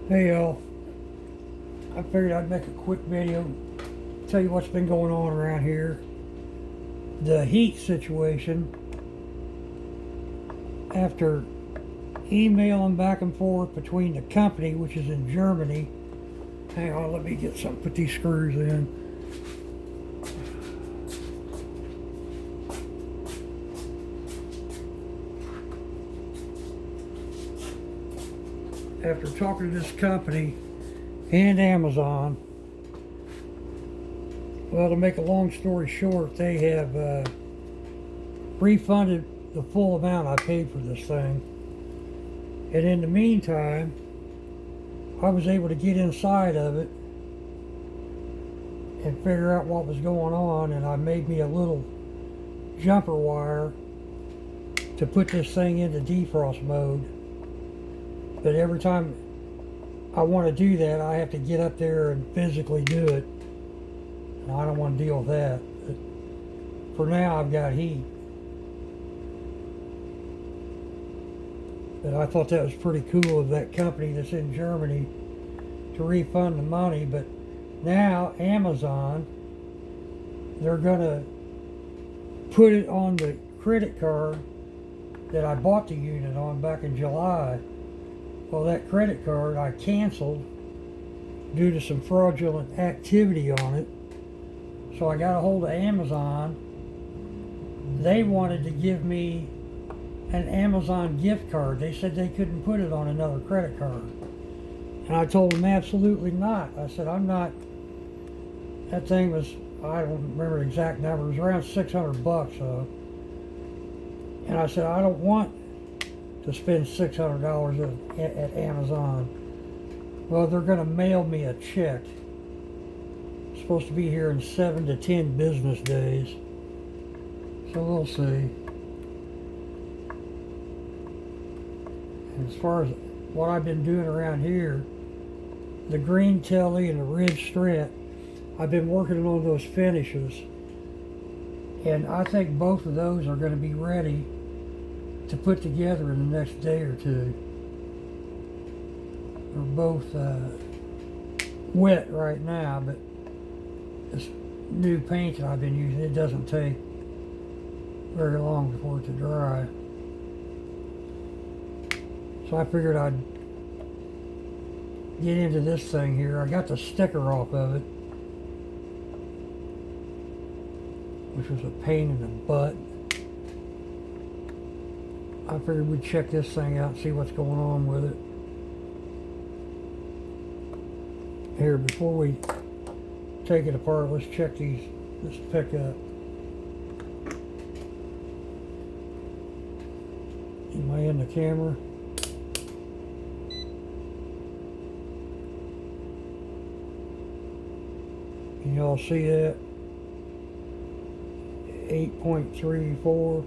Hey y'all, I figured I'd make a quick video, tell you what's been going on around here. The heat situation, after emailing back and forth between the company, which is in Germany. Hang on, let me get some, put these screws in. After talking to this company and Amazon, well, to make a long story short, they have refunded the full amount I paid for this thing. And in the meantime, I was able to get inside of it and figure out what was going on, and I made me a little jumper wire to put this thing into defrost mode. But every time I want to do that, I have to get up there and physically do it. And I don't want to deal with that. But for now, I've got heat. But I thought that was pretty cool of that company that's in Germany to refund the money. But now Amazon, they're going to put it on the credit card that I bought the unit on back in July. Well, that credit card I canceled due to some fraudulent activity on it. So I got a hold of Amazon. They wanted to give me an Amazon gift card. They said they couldn't put it on another credit card. And I told them absolutely not. I said, I'm not, that thing was, I don't remember the exact number, it was around 600 bucks. And I said, I don't want to spend $600 at Amazon. Well, they're going to mail me a check. It's supposed to be here in 7 to 10 business days. So we'll see. And as far as what I've been doing around here, the green telly and the red strip, I've been working on those finishes. And I think both of those are going to be ready to put together in the next day or two. They're both wet right now, but this new paint that I've been using, it doesn't take very long before it to dry. So I figured I'd get into this thing here. I got the sticker off of it, which was a pain in the butt. I figured we'd check this thing out and see what's going on with it. Here, before we take it apart, let's check this pickup. Am I in the camera? Can y'all see that? 8.34.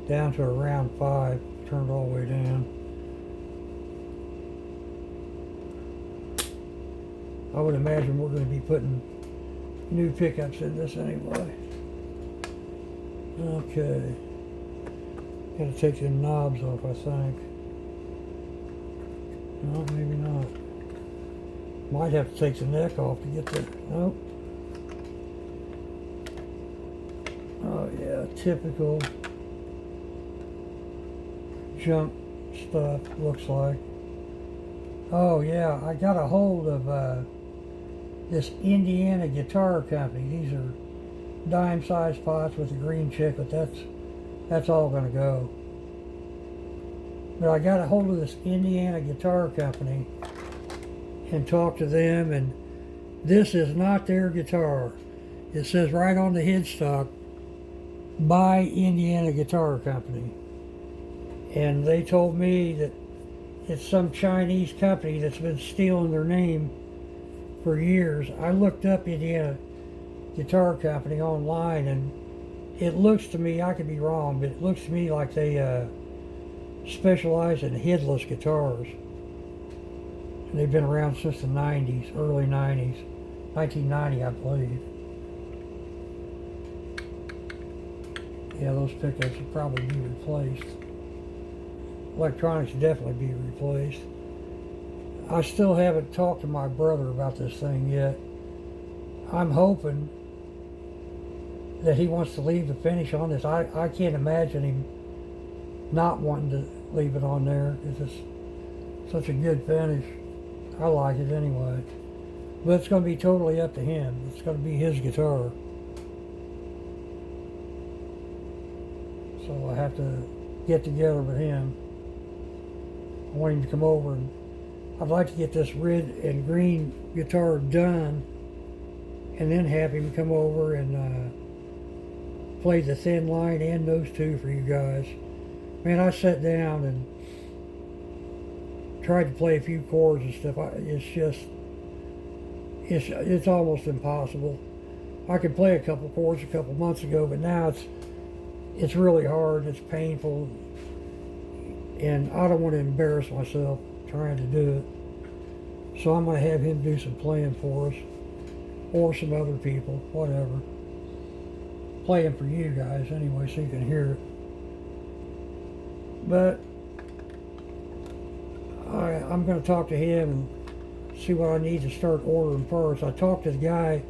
Down to around 5, turned all the way down. I would imagine we're going to be putting new pickups in this anyway. Okay. Gotta take the knobs off, I think. No, maybe not. Might have to take the neck off to get the, nope. Oh yeah, typical junk stuff, looks like. Oh yeah, I got a hold of this Indiana Guitar Company. These are dime-sized pots with a green chiclet. That's all gonna go. But I got a hold of this Indiana Guitar Company and talked to them, and this is not their guitar. It says right on the headstock, by Indiana Guitar Company. And they told me that it's some Chinese company that's been stealing their name for years. I looked up Indiana Guitar Company online, and it looks to me, I could be wrong, but it looks to me like they specialize in headless guitars. And they've been around since the 90s, early 90s, 1990, I believe. Yeah, those pickups will probably be replaced. Electronics definitely be replaced. I still haven't talked to my brother about this thing yet. I'm hoping that he wants to leave the finish on this. I can't imagine him not wanting to leave it on there. It's just such a good finish. I like it anyway. But it's going to be totally up to him. It's going to be his guitar. So I have to get together with him. I want him to come over, and I'd like to get this red and green guitar done and then have him come over and play the Thin Line and those two for you guys. Man, I sat down and tried to play a few chords and stuff. It's almost impossible. I could play a couple chords a couple months ago, but now it's really hard. It's painful, and I don't want to embarrass myself trying to do it. So I'm going to have him do some playing for us, or some other people, whatever. Playing for you guys anyway, so you can hear it. But I'm going to talk to him and see what I need to start ordering parts. I talked to the guy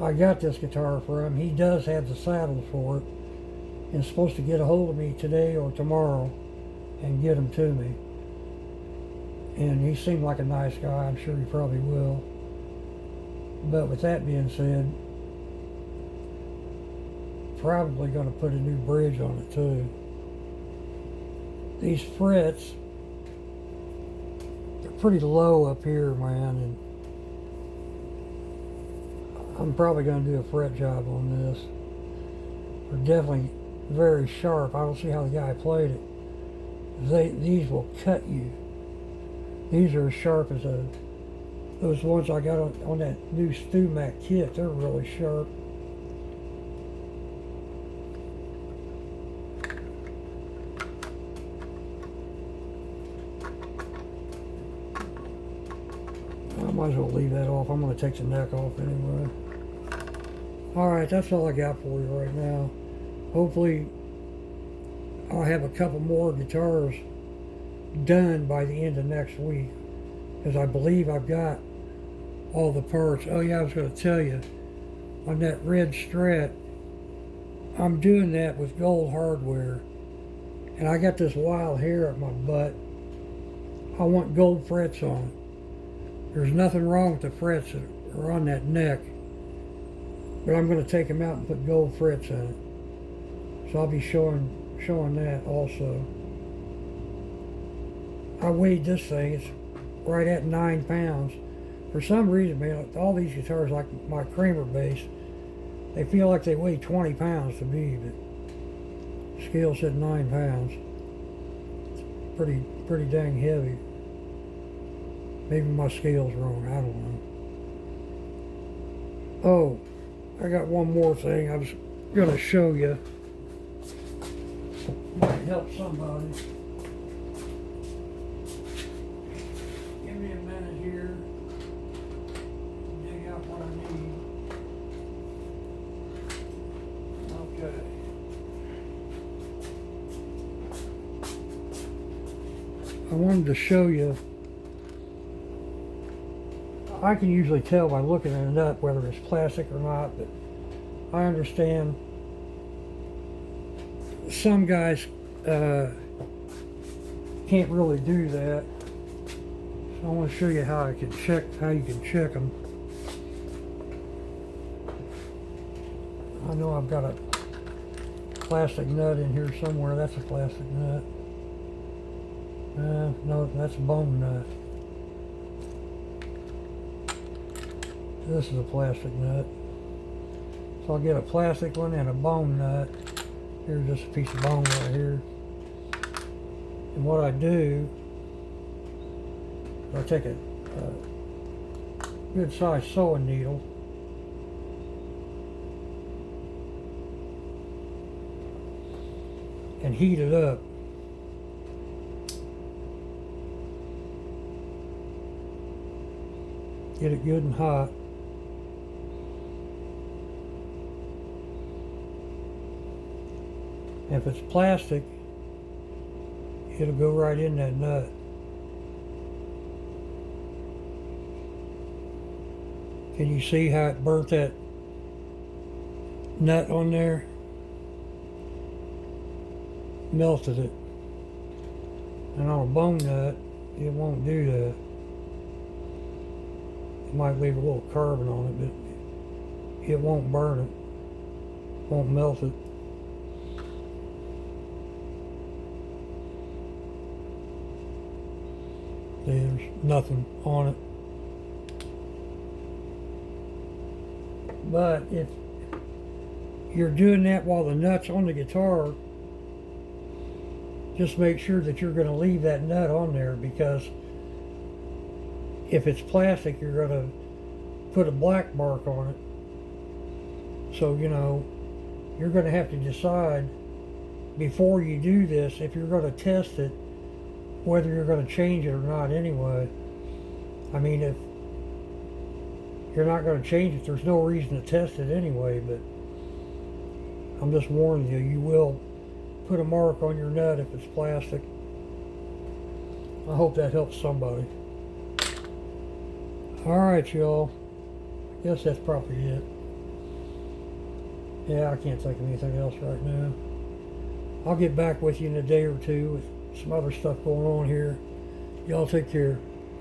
I got this guitar from. He does have the saddles for it, and is supposed to get a hold of me today or tomorrow and get them to me. And he seemed like a nice guy. I'm sure he probably will. But with that being said, probably going to put a new bridge on it too. These frets, they're pretty low up here, man, and I'm probably going to do a fret job on this. They're definitely very sharp. I don't see how the guy played it. These will cut you. These are as sharp as those ones I got on that new StewMac kit. They're really sharp. I might as well leave that off. I'm going to take the neck off anyway. Alright, that's all I got for you right now. Hopefully I'll have a couple more guitars done by the end of next week, because I believe I've got all the parts. Oh yeah, I was going to tell you, on that red Strat, I'm doing that with gold hardware, and I got this wild hair up my butt. I want gold frets on it. There's nothing wrong with the frets that are on that neck, but I'm going to take them out and put gold frets in it. So I'll be showing that also. I weighed this thing. It's right at 9 pounds. For some reason, man, all these guitars, like my Kramer bass, they feel like they weigh 20 pounds to me, but the scale said 9 pounds. It's pretty dang heavy. Maybe my scale's wrong, I don't know. Oh, I got one more thing I was going to show you. Might help somebody. Give me a minute here. Dig out what I need. Okay. I wanted to show you. I can usually tell by looking at a nut whether it's plastic or not, but I understand some guys can't really do that. So I want to show you how you can check them. I know I've got a plastic nut in here somewhere. That's a plastic nut. No, that's a bone nut. This is a plastic nut. So I'll get a plastic one and a bone nut. Here's just a piece of bone right here. And what I do, I take a good sized sewing needle, and heat it up. Get it good and hot. If it's plastic, it'll go right in that nut. Can you see how it burnt that nut on there? Melted it. And on a bone nut, it won't do that. It might leave a little carbon on it, but it won't burn it. Won't melt it. There's nothing on it. But if you're doing that while the nut's on the guitar, just make sure that you're going to leave that nut on there, because if it's plastic, you're going to put a black mark on it. So, you know, you're going to have to decide before you do this if you're going to test it, whether you're going to change it or not anyway. I mean, if you're not going to change it, there's no reason to test it anyway, but I'm just warning you, you will put a mark on your nut if it's plastic. I hope that helps somebody. Alright, y'all. I guess that's probably it. Yeah, I can't think of anything else right now. I'll get back with you in a day or two with some other stuff going on here. Y'all take care.